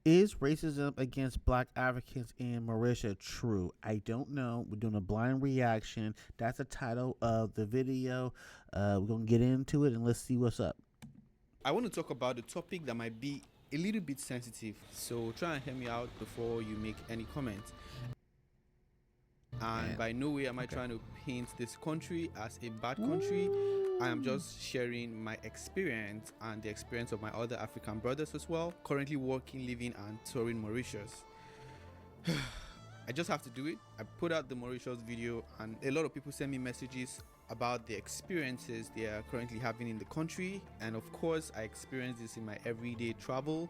Is racism against black Africans in Mauritius true? I don't know. We're doing a blind reaction. That's the title of the video. We're going to get into it and let's see what's up. I want to talk about a topic that might be a little bit sensitive, so try and hear me out before you make any comments. And by no way am I trying to paint this country as a bad country. I am just sharing my experience and the experience of my other African brothers as well, currently working, living and touring Mauritius. I just have to do it. I put out the Mauritius video and a lot of people send me messages about the experiences they are currently having in the country, and of course I experience this in my everyday travel,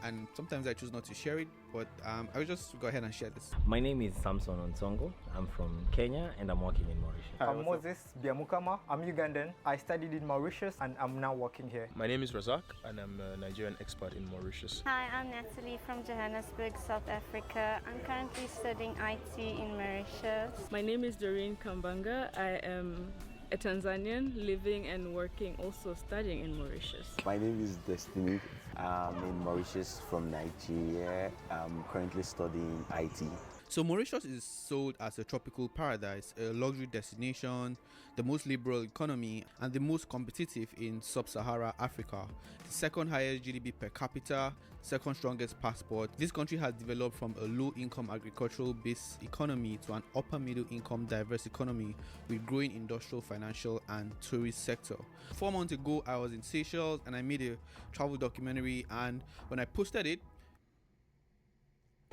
and sometimes I choose not to share it, but I will just go ahead and share this. My name is Samson Onsongo. I'm from Kenya and I'm working in Mauritius. I'm Moses Biamukama. I'm Ugandan. I studied in Mauritius and I'm now working here. My name is Razak and I'm a Nigerian expat in Mauritius. Hi, I'm Natalie from Johannesburg, South Africa. I'm currently studying IT in Mauritius. My name is Doreen Kambanga. I am a Tanzanian living and working, also studying in Mauritius. My name is Destiny. I'm in Mauritius from Nigeria. I'm currently studying IT. So Mauritius is sold as a tropical paradise, a luxury destination, the most liberal economy, and the most competitive in sub-Sahara Africa. The second highest GDP per capita, second strongest passport. This country has developed from a low-income agricultural-based economy to an upper-middle-income diverse economy with growing industrial, financial, and tourist sector. 4 months ago, I was in Seychelles and I made a travel documentary, and when I posted it,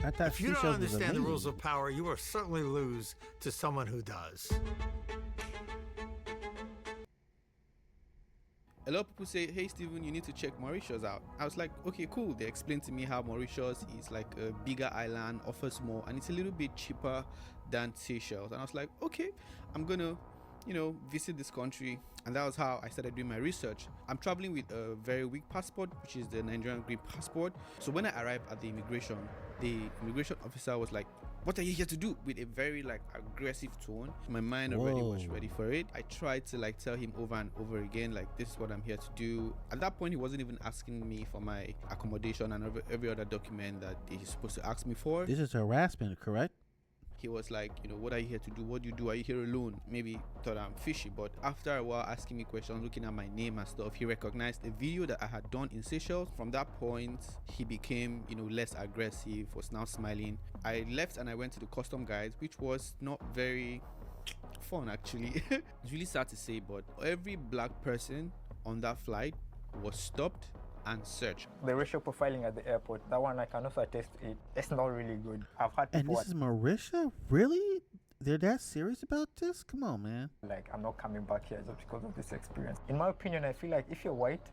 if you don't understand the rules of power, you will certainly lose to someone who does. a lot of people say, hey Steven, you need to check Mauritius out. I was like, okay, cool. They explained to me how Mauritius is like a bigger island, offers more, and it's a little bit cheaper than Seychelles. And I was like, okay, I'm gonna visit this country. And that was how I started doing my research. I'm traveling with a very weak passport, which is the Nigerian green passport. So when I arrived at the immigration officer was like, what are you here to do? With a very aggressive tone. My mind already was ready for it. I tried to tell him over and over again, this is what I'm here to do. At that point, he wasn't even asking me for my accommodation and every other document that he's supposed to ask me for. This is harassment, correct? He was like, what are you here to do? What do you do? Are you here alone? Maybe thought I'm fishy, but after a while asking me questions, looking at my name and stuff, he recognized a video that I had done in Seychelles. From that point, he became, less aggressive, was now smiling. I left and I went to the custom guys, which was not very fun actually. It's really sad to say, but every black person on that flight was stopped and search. The racial profiling at the airport, that one I can also attest it. It's not really good. I've had people. And this is Mauritius? Really? They're that serious about this? Come on, man. I'm not coming back here just because of this experience. In my opinion, I feel like if you're white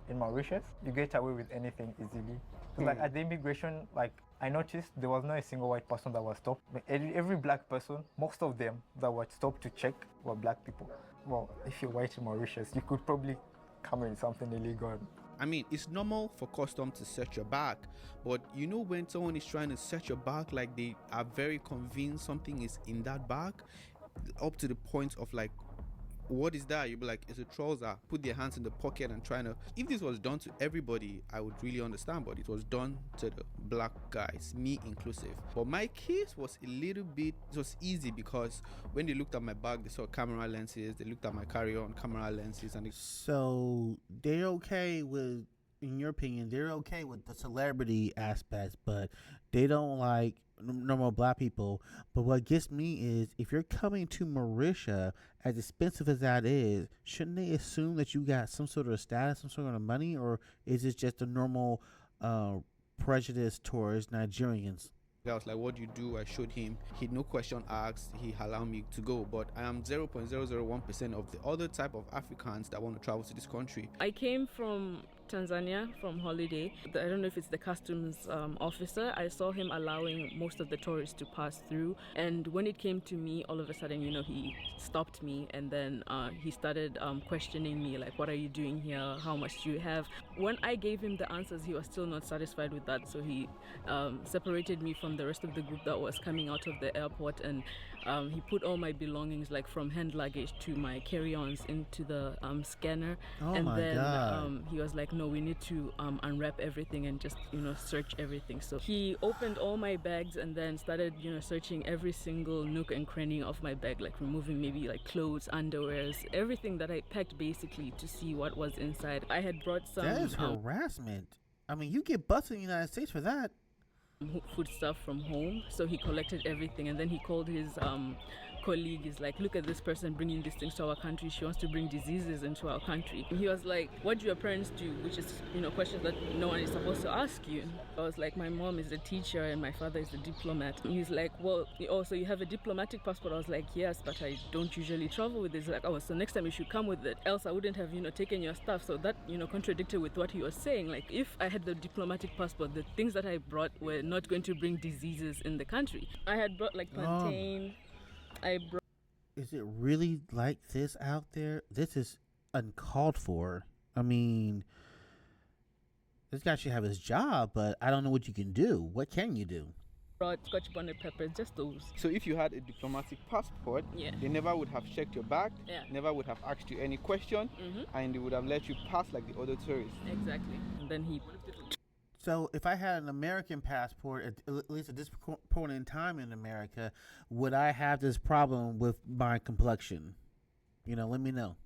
in Mauritius, you get away with anything easily. At the immigration, I noticed there was not a single white person that was stopped. Every black person, most of them that were stopped to check were black people. Well, if you're white in Mauritius, you could probably come in something illegal. I mean, it's normal for custom to search your bag, but when someone is trying to search your bag, they are very convinced something is in that bag, up to the point of what is that? You'll be like, it's a trouser. Put their hands in the pocket and trying to. If this was done to everybody, I would really understand, but it was done to the black guys, me inclusive. But my case was it was easy because when they looked at my bag, they saw camera lenses, they looked at my carry-on camera lenses, and so they're okay with, in your opinion, they're okay with the celebrity aspects, but they don't like normal black people. But what gets me is, if you're coming to Mauritius, as expensive as that is, shouldn't they assume that you got some sort of status, some sort of money, or is it just a normal prejudice towards Nigerians? I was like, what do you do? I showed him. He no question asked. He allowed me to go. But I am 0.001% of the other type of Africans that want to travel to this country. I came from Tanzania from holiday. I don't know if it's the customs officer. I saw him allowing most of the tourists to pass through. And when it came to me, all of a sudden, he stopped me. And then he started questioning me, what are you doing here? How much do you have? When I gave him the answers, he was still not satisfied with that. So he separated me from the rest of the group that was coming out of the airport. And he put all my belongings, from hand luggage to my carry-ons into the scanner. Oh, and my then God. He was like, no, no, we need to unwrap everything and just, search everything. So he opened all my bags and then started, searching every single nook and cranny of my bag, like removing maybe like clothes, underwears, everything that I packed basically to see what was inside. I had brought some That is harassment. I mean, you get busted in the United States for that. food stuff from home, so he collected everything and then he called his colleague. He's like, look at this person bringing these things to our country. She wants to bring diseases into our country. And he was like, what do your parents do? Which is, questions that no one is supposed to ask you. I was like, my mom is a teacher and my father is a diplomat. And he's like, well, also you have a diplomatic passport? I was like, yes, but I don't usually travel with it. He's like, oh, so next time you should come with it, else I wouldn't have taken your stuff. So that contradicted with what he was saying. Like, if I had the diplomatic passport, the things that I brought were not going to bring diseases in the country. I had brought like plantain. Is it really like this out there? This is uncalled for. I mean, this guy should have his job, but I don't know what you can do. What can you do? Brought Scotch bonnet peppers, just those. So if you had a diplomatic passport, they never would have checked your bag, never would have asked you any question, and they would have let you pass like the other tourists. Exactly. And then he... So if I had an American passport, at least at this point in time in America, would I have this problem with my complexion? Let me know.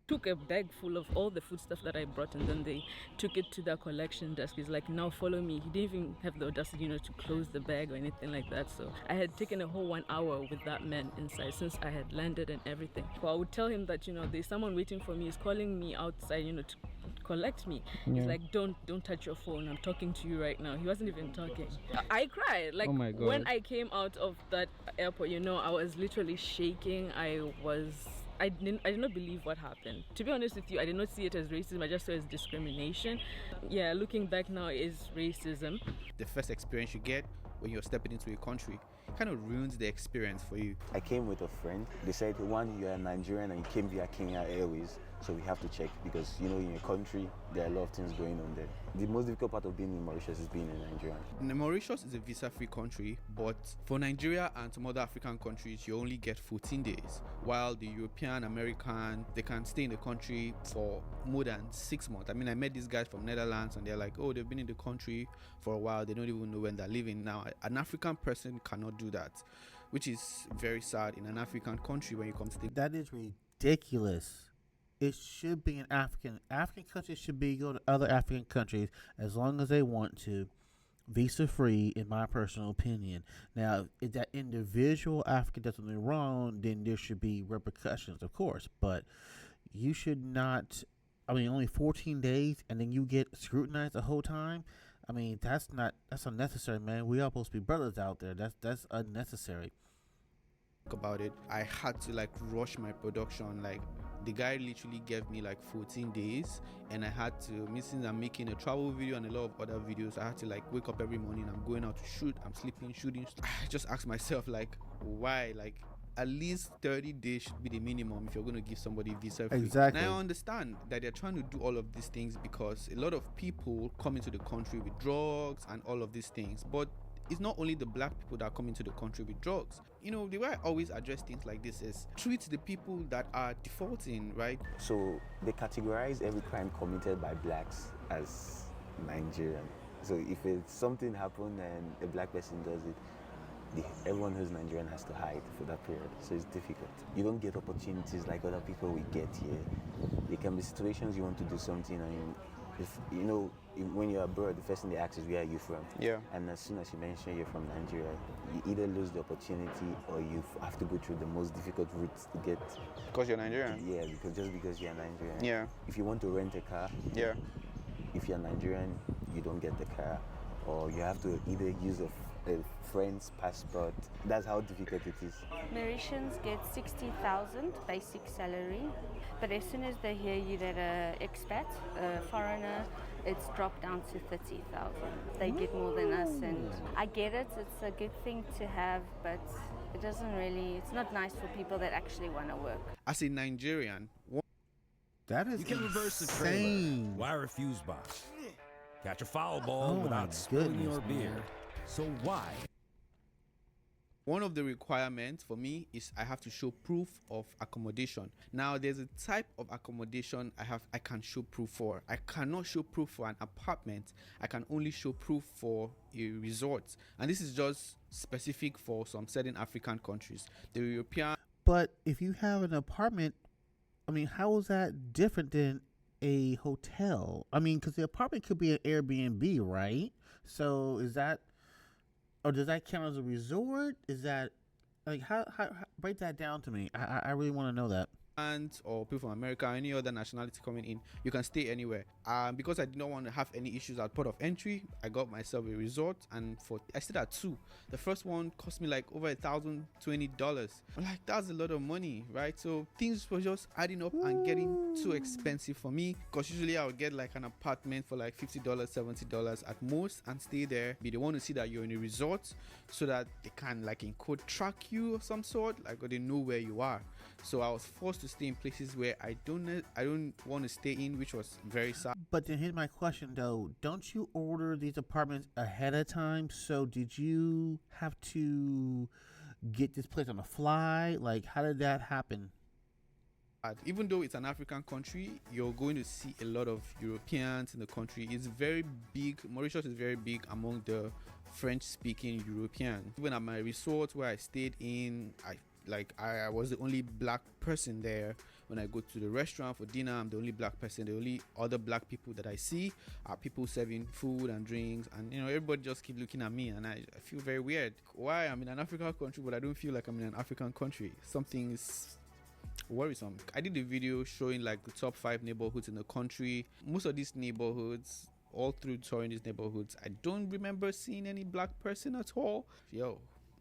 Took a bag full of all the food stuff that I brought, and then they took it to the collection desk. He's like, now follow me. He didn't even have the audacity, to close the bag or anything like that. So I had taken a whole 1 hour with that man inside since I had landed and everything. So I would tell him that, there's someone waiting for me. He's calling me outside, to collect me. He's like, don't touch your phone. I'm talking to you right now. He wasn't even talking. I cried. Like, oh my God. When I came out of that airport, I was literally shaking. I did not believe what happened. To be honest with you, I did not see it as racism. I just saw it as discrimination. Yeah, looking back now, it is racism. The first experience you get when you're stepping into a country kind of ruins the experience for you. I came with a friend. They said, one, you're a Nigerian and you came via Kenya Airways, so we have to check because, in a country, there are a lot of things going on there. The most difficult part of being in Mauritius is being a Nigerian. Mauritius is a visa-free country, but for Nigeria and some other African countries, you only get 14 days, while the European, American, they can stay in the country for more than 6 months. I mean, I met these guys from Netherlands and they're like, oh, they've been in the country for a while. They don't even know when they're leaving. Now, an African person cannot do that, which is very sad in an African country when you come to think. That is ridiculous. It should be an African countries should be go to other African countries as long as they want to, visa free, in my personal opinion. Now, if that individual African does something wrong, then there should be repercussions, of course. But you should not. I mean, only 14 days, and then you get scrutinized the whole time. I mean, that's unnecessary, man. We all supposed to be brothers out there. That's unnecessary. About it, I had to rush my production. The guy literally gave me 14 days, and I had to, since I'm making a travel video and a lot of other videos, I had to wake up every morning. I'm going out to shoot, I'm sleeping, shooting. I just asked myself why? At least 30 days should be the minimum if you're going to give somebody visa free. Exactly. Now I understand that they're trying to do all of these things because a lot of people come into the country with drugs and all of these things, but it's not only the black people that come into the country with drugs. The way I always address things like this is treat the people that are defaulting, right? So they categorize every crime committed by blacks as Nigerian. So if something happened and a black person does it, everyone who's Nigerian has to hide for that period. So it's difficult. You don't get opportunities like other people we get here. There can be situations you want to do something and when you're abroad, the first thing they ask is, where are you from? Yeah. And as soon as you mention you're from Nigeria, you either lose the opportunity or you have to go through the most difficult routes to get. Because you're Nigerian? Yeah, because you're Nigerian. Yeah. If you want to rent a car, yeah, if you're Nigerian, you don't get the car, or you have to either use a friend's passport. That's how difficult it is. Mauritians get 60,000 basic salary, but as soon as they hear you that an expat, a foreigner, it's dropped down to 30,000. They get more than us, and I get it. It's a good thing to have, but it doesn't really. It's not nice for people that actually want to work. As a Nigerian, that is you can reverse the insane. Trailer, wire a fuse box, catch a foul ball without spilling your beer. So why? One of the requirements for me is I have to show proof of accommodation. Now, there's a type of accommodation I can show proof for. I cannot show proof for an apartment. I can only show proof for a resort. And this is just specific for some certain African countries. The European. But if you have an apartment, I mean, how is that different than a hotel? I mean, because the apartment could be an Airbnb, right? So is that, or does that count as a resort? Is that, like, how break that down to me? I really want to know that. Or people from America, any other nationality coming in, you can stay anywhere. Because I did not want to have any issues at port of entry, I got myself a resort, and I stayed at 2. The first one cost me like over $1,020. I'm like, that's a lot of money, right? So things were just adding up and getting too expensive for me, because usually I would get like an apartment for like $50, $70 at most and stay there. They want to see that you're in a resort so that they can, like, in quote, track you of some sort, like, or they know where you are. So I was forced to stay in places where I don't want to stay in, which was very sad. But then here's my question though: don't you order these apartments ahead of time? So did you have to get this place on the fly? Like, how did that happen? Even though it's an African country, you're going to see a lot of Europeans in the country. It's very big. Mauritius is very big among the French-speaking Europeans. Even at my resort where I stayed in, I was the only black person there. When I go to the restaurant for dinner, I'm the only black person. The only other black people that I see are people serving food and drinks, and everybody just keep looking at me, and I feel very weird. Why? I'm in an African country, but I don't feel like I'm in an African country. Something is worrisome. I did a video showing like the top 5 neighborhoods in the country. Most of these neighborhoods, all through touring these neighborhoods, I don't remember seeing any black person at all.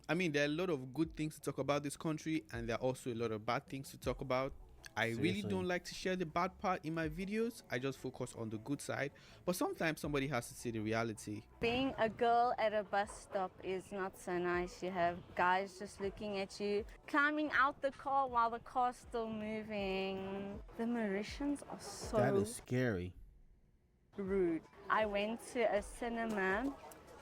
I mean, there are a lot of good things to talk about this country, and there are also a lot of bad things to talk about. I really don't like to share the bad part in my videos. I just focus on the good side. But sometimes somebody has to see the reality. Being a girl at a bus stop is not so nice. You have guys just looking at you, climbing out the car while the car's still moving. The Mauritians are so That is scary. rude. I went to a cinema.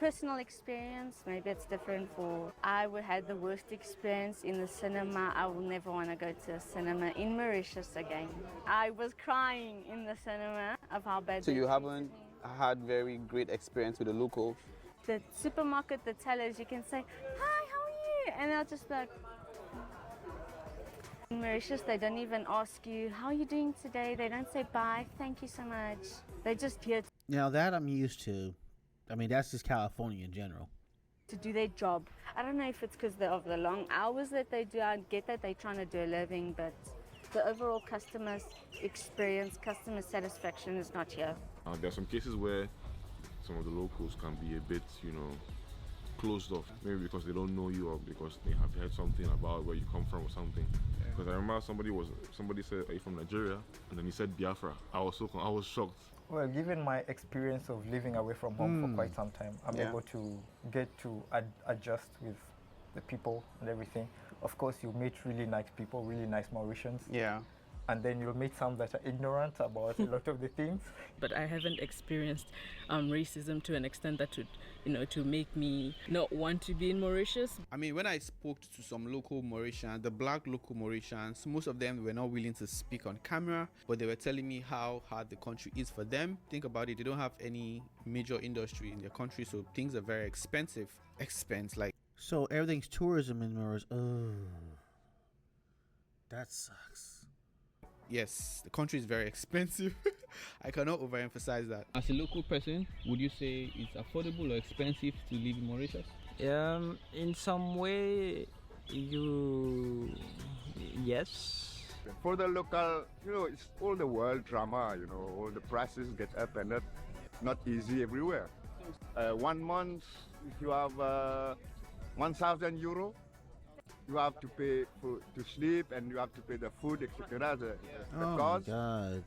Personal experience, maybe it's different for. I had the worst experience in the cinema. I will never want to go to a cinema in Mauritius again. I was crying in the cinema of how bad. So you haven't had very great experience with the locals? The supermarket, the tellers, you can say, "Hi, how are you?" And they'll just be like. In Mauritius, they don't even ask you, "How are you doing today?" They don't say bye, "Thank you so much." They just here Now that I'm used to. I mean, that's just California in general. to do their job. I don't know if it's because of the long hours that they do. I get that they're trying to do a living, but the overall customer experience, customer satisfaction is not here. There are some cases where some of the locals can be a bit, closed off. Maybe because they don't know you, or because they have heard something about where you come from or something. Because I remember somebody said, "Are you from Nigeria?" And then he said Biafra. I was shocked. Well, given my experience of living away from home for quite some time, I'm able to get to adjust with the people and everything. Of course, you meet really nice people, really nice Mauritians. Yeah. And then you'll meet some that are ignorant about a lot of the things. But I haven't experienced racism to an extent that would, to make me not want to be in Mauritius. I mean, when I spoke to some local Mauritians, the black local Mauritians, most of them were not willing to speak on camera, but they were telling me how hard the country is for them. Think about it, they don't have any major industry in their country, so things are very expensive. So everything's tourism in Mauritius. Oh, that sucks. Yes, the country is very expensive. I cannot overemphasize that. As a local person, would you say it's affordable or expensive to live in Mauritius? In some way, yes. For the local, it's all the world drama, all the prices get up and up. Not easy everywhere. 1 month, if you have 1,000 euro, you have to pay to sleep, and you have to pay the food, etc. The cost, my God.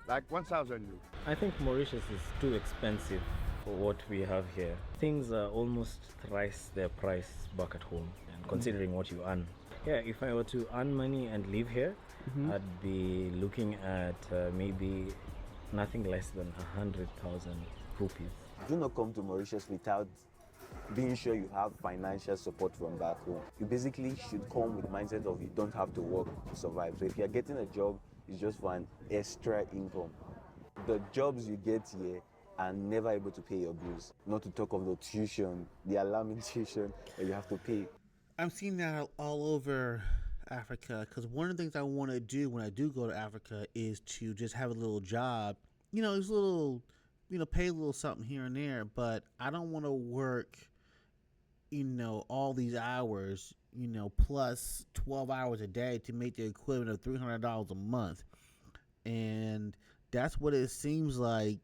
like 1,000 euro. I think Mauritius is too expensive for what we have here. Things are almost thrice their price back at home, and considering what you earn. Yeah, if I were to earn money and live here, I'd be looking at maybe nothing less than 100,000 rupees. Do not come to Mauritius without being sure you have financial support from back home. You basically should come with the mindset of you don't have to work to survive. So if you're getting a job, it's just for an extra income. The jobs you get here are never able to pay your bills. Not to talk of the tuition, the alarming tuition that you have to pay. I'm seeing that all over Africa because one of the things I want to do when I do go to Africa is to just have a little job. You know, it's a little, pay a little something here and there, but I don't want to work, all these hours, plus 12 hours a day to make the equivalent of $300 a month. And that's what it seems like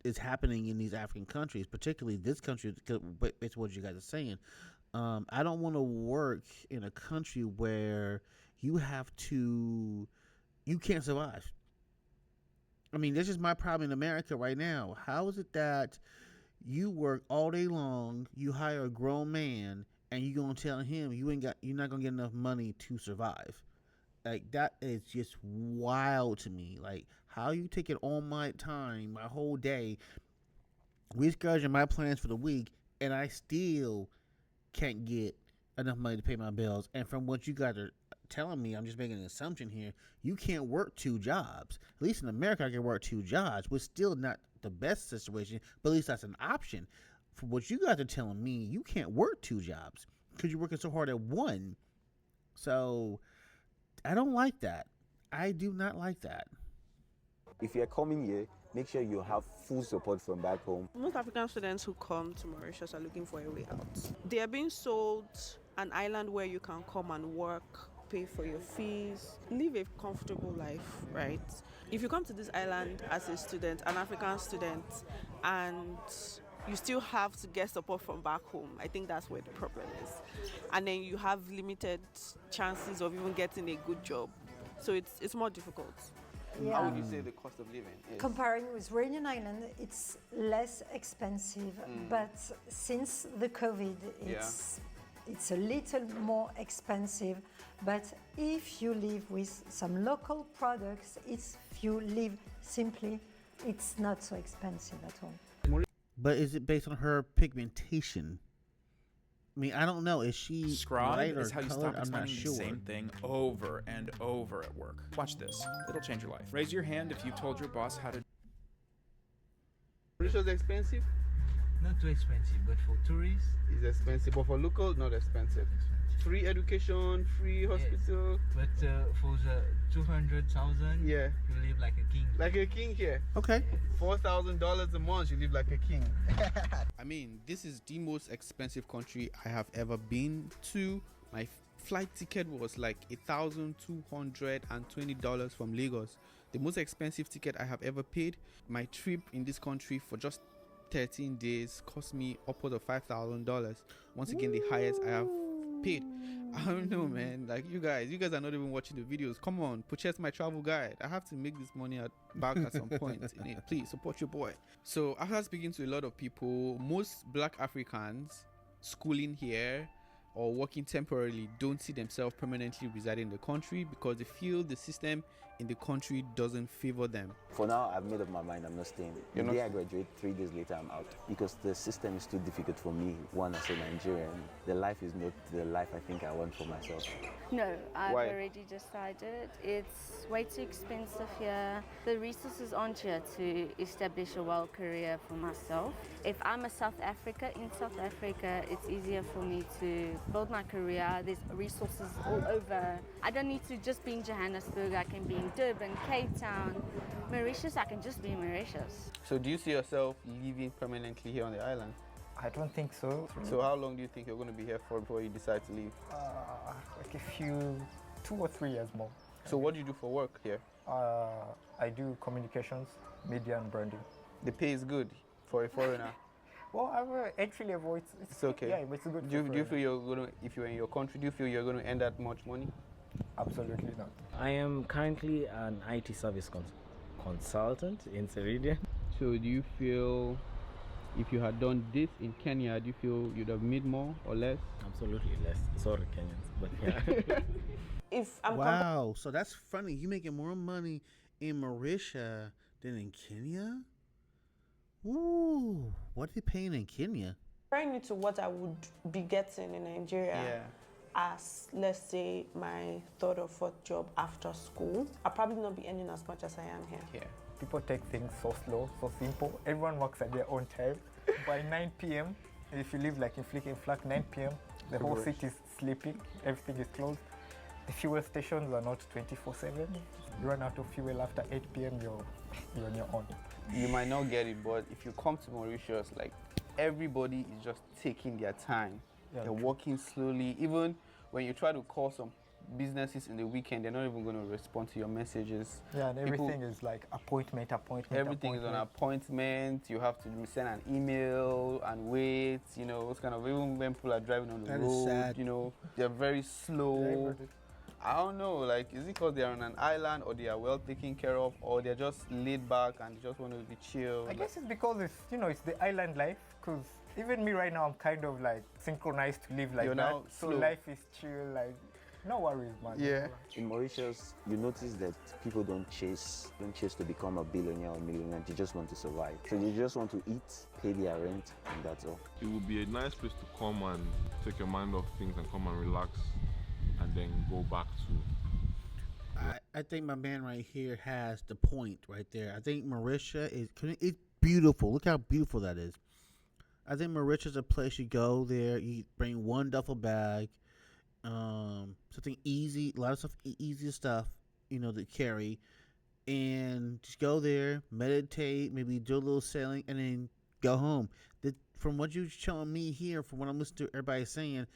is happening in these African countries, particularly this country, it's what you guys are saying. I don't want to work in a country where you can't survive. I mean, this is my problem in America right now. How is it that you work all day long, you hire a grown man, and you're gonna tell him you're not gonna get enough money to survive? Like, that is just wild to me. Like, how you taking all my time, my whole day, rescheduling my plans for the week, and I still can't get enough money to pay my bills. And from what you guys are telling me, I'm just making an assumption here, you can't work two jobs. At least in America, I can work two jobs, which is still not the best situation, but at least that's an option. From what you guys are telling me, you can't work two jobs because you're working so hard at one. So I don't like that. I do not like that. If you're coming here, make sure you have full support from back home. Most African students who come to Mauritius are looking for a way out. They are being sold an island where you can come and work, pay for your fees, live a comfortable life, right? If you come to this island as a student, an African student, and you still have to get support from back home, I think that's where the problem is. And then you have limited chances of even getting a good job. So it's more difficult. Yeah. How would you say the cost of living is? Comparing with Reunion Island, it's less expensive, but since the COVID, it's a little more expensive. But if you live with some local products, if you live simply, it's not so expensive at all. But is it based on her pigmentation? I mean, I don't know. Is she Scribe light or is how you colored? stop I'm not explaining sure. the same thing over and over at work. Watch this. It'll change your life. Raise your hand if you've told your boss how to... Mauritius expensive? Not too expensive, but for tourists, It's expensive, but for locals, not expensive. Free education, free hospital. but for the 200,000, Yeah. you live like a king. Like a king here. Okay. $4,000 a month, you live like a king. I mean, this is the most expensive country I have ever been to. My flight ticket was like $1,220 from Lagos. The most expensive ticket I have ever paid. My trip in this country for just 13 days cost me upwards of $5,000. Once again, the highest I have paid. I don't know, man. Like, you guys are not even watching the videos. Come on, purchase my travel guide. I have to make this money back at some point in it. Please support your boy. So after speaking to a lot of people, most Black Africans schooling here or working temporarily don't see themselves permanently residing in the country because they feel the system in the country doesn't favor them. For now, I've made up my mind, I'm not staying. The day I graduate, 3 days later, I'm out. Because the system is too difficult for me, one, as a Nigerian. The life is not the life I think I want for myself. No, I've Why? already decided. It's way too expensive here. The resources aren't here to establish a well career for myself. If I'm a South Africa, in South Africa, it's easier for me to build my career. There's resources all over. I don't need to just be in Johannesburg. I can be in Durban, Cape Town, Mauritius. I can just be in Mauritius. So do you see yourself living permanently here on the island? I don't think so. So how long do you think you're going to be here for before you decide to leave? Like a few, 2 or 3 years more. So what do you do for work here? I do communications, media and branding. The pay is good for a foreigner. Well, I entry level, It's okay. Yeah, but it's good. Do you feel you're going to, if you're in your country, do you feel you're going to earn that much money? Absolutely not. I am currently an IT service consultant in Ceridian. So do you feel if you had done this in Kenya, do you feel you'd have made more or less? Absolutely less. Sorry, Kenyans, but yeah. If I'm Wow, so that's funny. You making more money in Mauritius than in Kenya? Ooh, what are they paying in Kenya? Very new to what I would be getting in Nigeria. As, let's say, my third or fourth job after school. I'll probably not be earning as much as I am here. People take things so slow, so simple. Everyone works at their own time. By 9 p.m., if you live like in Flick and Flack, 9 p.m., the whole city is sleeping, everything is closed. The fuel stations are not 24/7. You run out of fuel after 8 p.m., you're on your own. You might not get it, but if you come to Mauritius, like everybody is just taking their time. Yeah, they're true. walking slowly. Even when you try to call some businesses in the weekend, they're not even going to respond to your messages. Yeah, and everything is like appointment. Everything is on appointment. You have to send an email and wait. You know, it's kind of, even when people are driving on the That is road, sad. you know, they're very slow. I don't know, like, is it because they're on an island, or they are well taken care of, or they're just laid back and just want to be chill? I guess it's because it's the island life. Because even me right now, I'm kind of like synchronized to live like You're that. now So slow. life is chill, like no worries, man. In Mauritius, you notice that people don't chase to become a billionaire or millionaire. They just want to survive. So they just want to eat, pay their rent, and that's all. It would be a nice place to come and take your mind off things and come and relax, and then go back to. I think my man right here has the point right there. I think Mauritius it's beautiful. Look how beautiful that is. I think Mauritius is a place you go there. You bring one duffel bag, something easy, a lot of stuff, easy stuff, to carry, and just go there, meditate, maybe do a little sailing, and then go home. From what you're showing me here, from what I'm listening to everybody saying,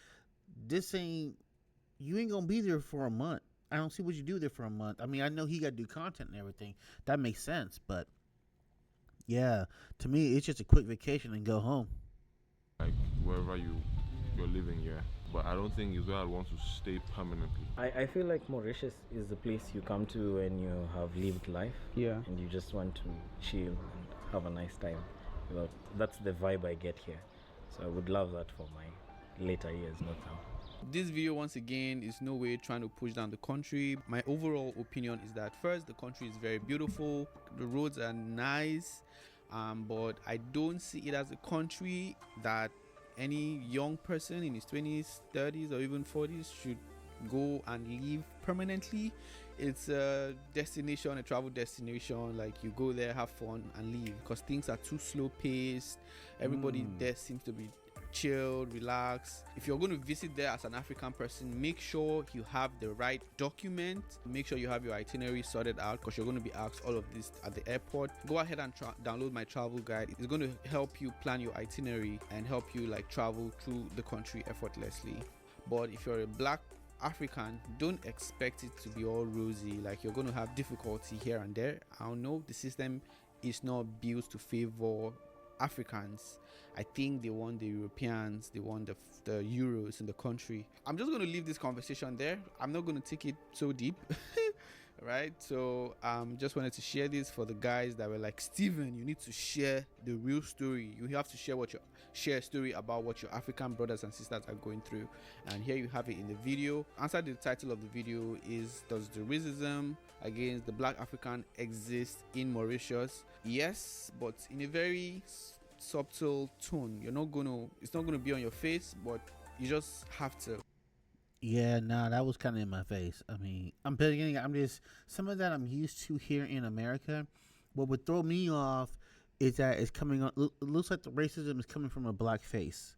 you ain't gonna be there for a month. I don't see what you do there for a month. I mean, I know he got to do content and everything. That makes sense, but yeah, to me, it's just a quick vacation and go home. Like wherever you're living, yeah. But I don't think it's where I want to stay permanently. I feel like Mauritius is the place you come to when you have lived life. Yeah. And you just want to chill and have a nice time. That's the vibe I get here. So I would love that for my later years, not now. This video, once again, is no way trying to push down the country. My overall opinion is that, first, the country is very beautiful, the roads are nice, but I don't see it as a country that any young person in his 20s, 30s, or even 40s should go and live permanently. It's a destination, a travel destination. Like, you go there, have fun, and leave, because things are too slow paced. Everybody there seems to be chilled, relaxed. If you're going to visit there as an African person, make sure you have the right document. Make sure you have your itinerary sorted out, because you're going to be asked all of this at the airport. Go ahead and download my travel guide. It's going to help you plan your itinerary and help you travel through the country effortlessly. But if you're a black African, don't expect it to be all rosy. Like, you're going to have difficulty here and there. I don't know, the system is not built to favor Africans. I think they want the Europeans, they want the Euros in the country. I'm just going to leave this conversation there. I'm not going to take it so deep. Right? So just wanted to share this for the guys that were like, Steven, you need to share the real story. You have to share a story about what your African brothers and sisters are going through. And here you have it in the video. Answer the title of the video is, does the racism against the black African exist in Mauritius? Yes, but in a very subtle tone. It's not gonna be on your face, but you just have to. Yeah, nah, that was kind of in my face. I mean, some of that I'm used to here in America. What would throw me off is that it's coming on. It looks like the racism is coming from a black face,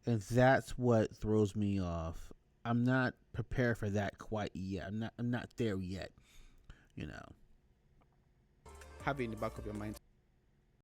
and that's what throws me off. I'm not prepared for that quite yet. I'm not there yet. Have it in the back of your mind.